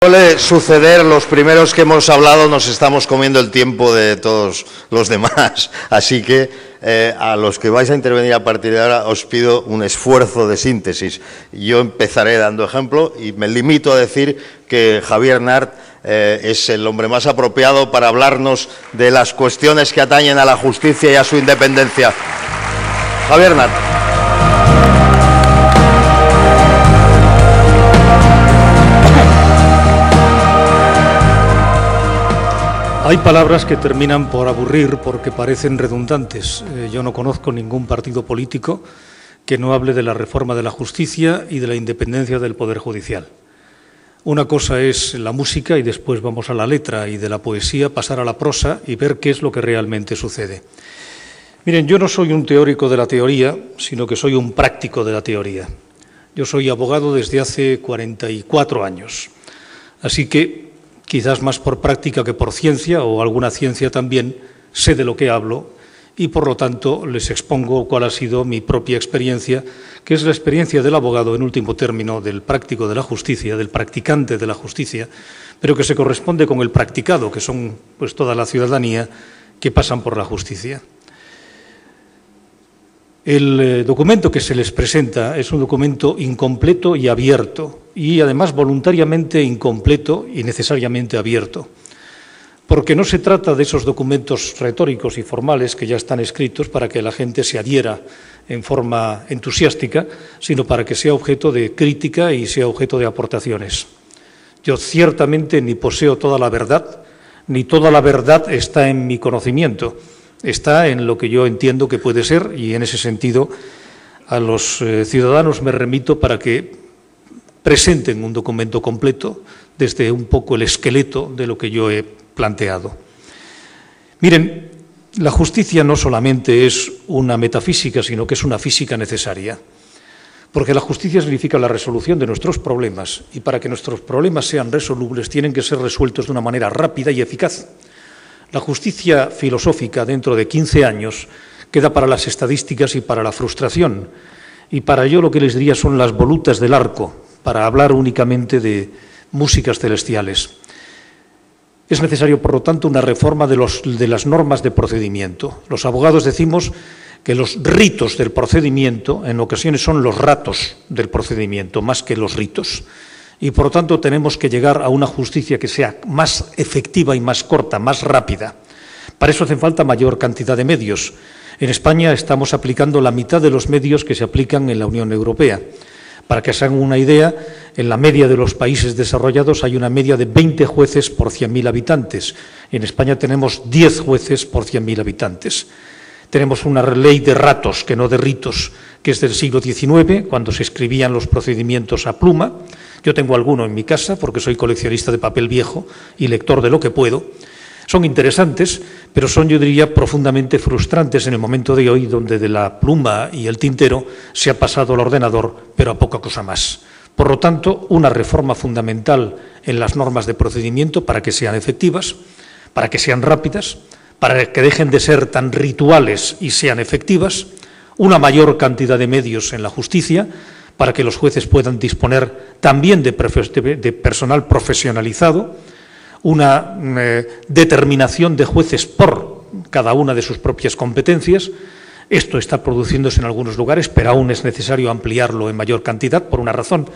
Suele suceder, los primeros que hemos hablado nos estamos comiendo el tiempo de todos los demás, así que a los que vais a intervenir a partir de ahora os pido un esfuerzo de síntesis. Yo empezaré dando ejemplo y me limito a decir que Javier Nart es el hombre más apropiado para hablarnos de las cuestiones que atañen a la justicia y a su independencia. Javier Nart. Hay palabras que terminan por aburrir porque parecen redundantes. Yo no conozco ningún partido político que no hable de la reforma de la justicia y de la independencia del Poder Judicial. Una cosa es la música y después vamos a la letra, y de la poesía pasar a la prosa y ver qué es lo que realmente sucede. Miren, yo no soy un teórico de la teoría, sino que soy un práctico de la teoría. Yo soy abogado desde hace 44 años, así que quizás más por práctica que por ciencia, o alguna ciencia también, sé de lo que hablo y, por lo tanto, les expongo cuál ha sido mi propia experiencia, que es la experiencia del abogado, en último término, del práctico de la justicia, del practicante de la justicia, pero que se corresponde con el practicado, que son pues toda la ciudadanía que pasan por la justicia. El documento que se les presenta es un documento incompleto y abierto, y además voluntariamente incompleto y necesariamente abierto, porque no se trata de esos documentos retóricos y formales que ya están escritos para que la gente se adhiera en forma entusiástica, sino para que sea objeto de crítica y sea objeto de aportaciones. Yo ciertamente ni poseo toda la verdad, ni toda la verdad está en mi conocimiento. Está en lo que yo entiendo que puede ser, y en ese sentido a los ciudadanos me remito para que presenten un documento completo desde un poco el esqueleto de lo que yo he planteado. Miren, la justicia no solamente es una metafísica, sino que es una física necesaria, porque la justicia significa la resolución de nuestros problemas, y para que nuestros problemas sean resolubles tienen que ser resueltos de una manera rápida y eficaz. La justicia filosófica dentro de 15 años queda para las estadísticas y para la frustración. Y para ello lo que les diría son las volutas del arco, para hablar únicamente de músicas celestiales. Es necesario, por lo tanto, una reforma de las normas de procedimiento. Los abogados decimos que los ritos del procedimiento en ocasiones son los ratos del procedimiento, más que los ritos. Y, por lo tanto, tenemos que llegar a una justicia que sea más efectiva y más corta, más rápida. Para eso hace falta mayor cantidad de medios. En España estamos aplicando la mitad de los medios que se aplican en la Unión Europea. Para que se hagan una idea, en la media de los países desarrollados hay una media de 20 jueces por 100.000 habitantes. En España tenemos 10 jueces por 100.000 habitantes. Tenemos una ley de ratos, que no de ritos, que es del siglo XIX, cuando se escribían los procedimientos a pluma. Yo tengo alguno en mi casa porque soy coleccionista de papel viejo y lector de lo que puedo. Son interesantes, pero son, yo diría, profundamente frustrantes en el momento de hoy, donde de la pluma y el tintero se ha pasado al ordenador, pero a poca cosa más. Por lo tanto, una reforma fundamental en las normas de procedimiento para que sean efectivas, para que sean rápidas, para que dejen de ser tan rituales y sean efectivas, una mayor cantidad de medios en la justicia, para que los jueces puedan disponer también de personal profesionalizado, una determinación de jueces por cada una de sus propias competencias. Esto está produciéndose en algunos lugares, pero aún es necesario ampliarlo en mayor cantidad por una razón.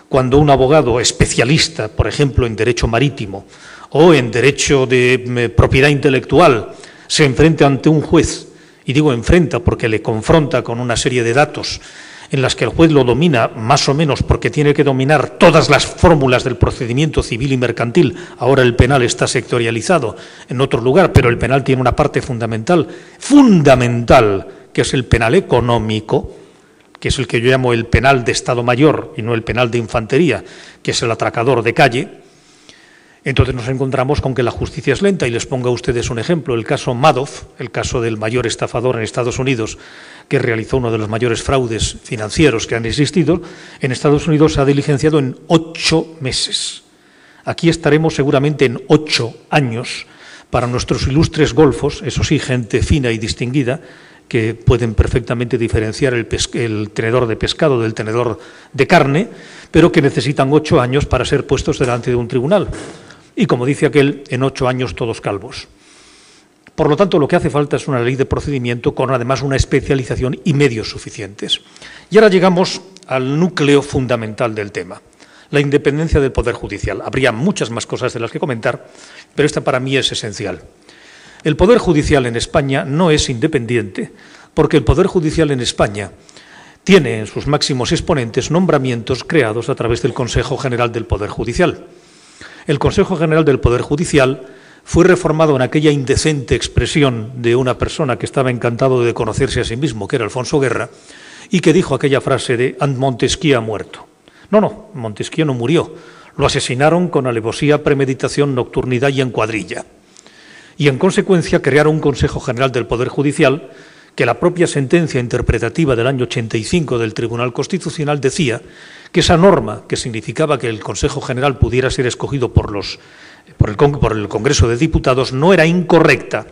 Cuando un abogado especialista, por ejemplo, en derecho marítimo o en derecho de propiedad intelectual, se enfrenta ante un juez, y digo enfrenta porque le confronta con una serie de datos en las que el juez lo domina más o menos porque tiene que dominar todas las fórmulas del procedimiento civil y mercantil. Ahora el penal está sectorializado en otro lugar, pero el penal tiene una parte fundamental, que es el penal económico, que es el que yo llamo el penal de Estado Mayor y no el penal de infantería, que es el atracador de calle. Entonces nos encontramos con que la justicia es lenta, y les pongo a ustedes un ejemplo, el caso Madoff, el caso del mayor estafador en Estados Unidos, que realizó uno de los mayores fraudes financieros que han existido. En Estados Unidos se ha diligenciado en 8 meses. Aquí estaremos seguramente en 8 años para nuestros ilustres golfos, eso sí, gente fina y distinguida, que pueden perfectamente diferenciar el tenedor de pescado del tenedor de carne, pero que necesitan 8 años para ser puestos delante de un tribunal. Y como dice aquel, en 8 años todos calvos. Por lo tanto, lo que hace falta es una ley de procedimiento con además una especialización y medios suficientes. Y ahora llegamos al núcleo fundamental del tema, la independencia del Poder Judicial. Habría muchas más cosas de las que comentar, pero esta para mí es esencial. El Poder Judicial en España no es independiente, porque el Poder Judicial en España tiene en sus máximos exponentes nombramientos creados a través del Consejo General del Poder Judicial. El Consejo General del Poder Judicial fue reformado en aquella indecente expresión de una persona que estaba encantado de conocerse a sí mismo, que era Alfonso Guerra, y que dijo aquella frase de «Montesquieu ha muerto». No, Montesquieu no murió. Lo asesinaron con alevosía, premeditación, nocturnidad y en cuadrilla. Y en consecuencia crearon un Consejo General del Poder Judicial que la propia sentencia interpretativa del año 85 del Tribunal Constitucional decía que esa norma, que significaba que el Consejo General pudiera ser escogido por el Congreso de Diputados, no era incorrecta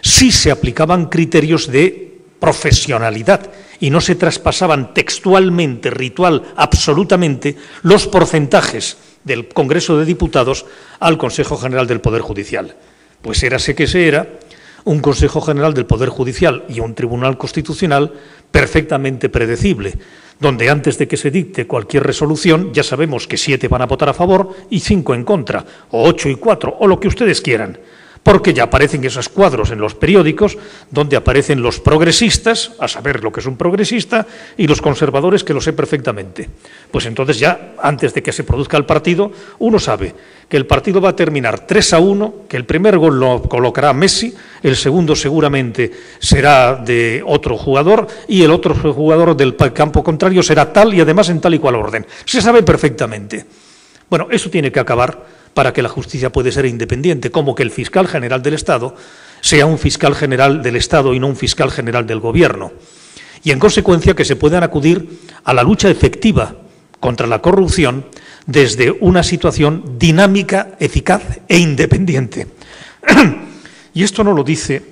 si se aplicaban criterios de profesionalidad y no se traspasaban textualmente, ritual, absolutamente, los porcentajes del Congreso de Diputados al Consejo General del Poder Judicial. Pues érase que se era un Consejo General del Poder Judicial y un Tribunal Constitucional perfectamente predecible, donde antes de que se dicte cualquier resolución ya sabemos que 7 van a votar a favor y 5 en contra, o 8 y 4, o lo que ustedes quieran, porque ya aparecen esos cuadros en los periódicos donde aparecen los progresistas, a saber lo que es un progresista, y los conservadores, que lo sé perfectamente. Pues entonces ya, antes de que se produzca el partido, uno sabe que el partido va a terminar 3-1, que el primer gol lo colocará Messi, el segundo seguramente será de otro jugador y el otro jugador del campo contrario será tal y además en tal y cual orden. Se sabe perfectamente. Bueno, eso tiene que acabar para que la justicia pueda ser independiente, como que el fiscal general del Estado sea un fiscal general del Estado y no un fiscal general del Gobierno. Y en consecuencia que se puedan acudir a la lucha efectiva contra la corrupción desde una situación dinámica, eficaz e independiente. Y esto no lo dice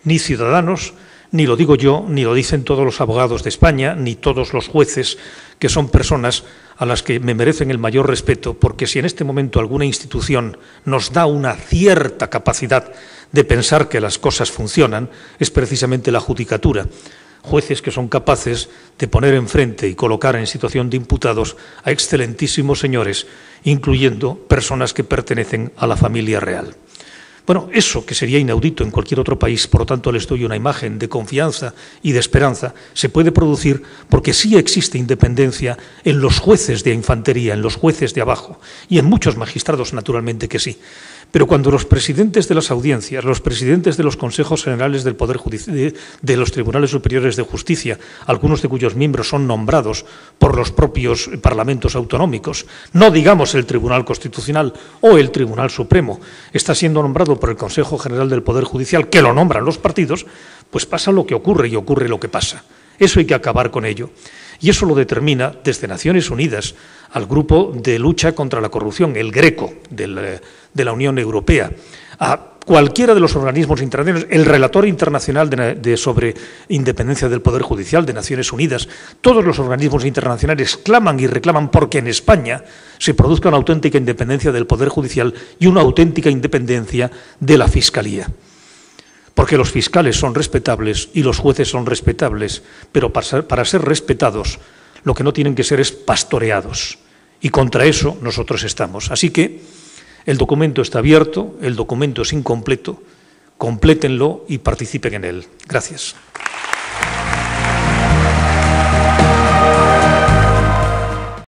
ni Ciudadanos, ni lo digo yo, ni lo dicen todos los abogados de España, ni todos los jueces, que son personas a las que me merecen el mayor respeto, porque si en este momento alguna institución nos da una cierta capacidad de pensar que las cosas funcionan, es precisamente la judicatura. Jueces que son capaces de poner enfrente y colocar en situación de imputados a excelentísimos señores, incluyendo personas que pertenecen a la familia real. Bueno, eso que sería inaudito en cualquier otro país, por lo tanto les doy una imagen de confianza y de esperanza, se puede producir porque sí existe independencia en los jueces de infantería, en los jueces de abajo, y en muchos magistrados naturalmente que sí. Pero cuando los presidentes de las audiencias, los presidentes de los consejos generales del Poder Judicial, de los tribunales superiores de justicia, algunos de cuyos miembros son nombrados por los propios parlamentos autonómicos, no digamos el Tribunal Constitucional o el Tribunal Supremo, está siendo nombrado por el Consejo General del Poder Judicial, que lo nombran los partidos, pues pasa lo que ocurre y ocurre lo que pasa. Eso hay que acabar con ello. Y eso lo determina desde Naciones Unidas al Grupo de Lucha contra la Corrupción, el GRECO, de la Unión Europea, a cualquiera de los organismos internacionales, el relator internacional sobre independencia del Poder Judicial de Naciones Unidas, todos los organismos internacionales claman y reclaman porque en España se produzca una auténtica independencia del Poder Judicial y una auténtica independencia de la Fiscalía. Porque los fiscales son respetables y los jueces son respetables, pero para ser respetados lo que no tienen que ser es pastoreados. Y contra eso nosotros estamos. Así que el documento está abierto, el documento es incompleto, complétenlo y participen en él. Gracias.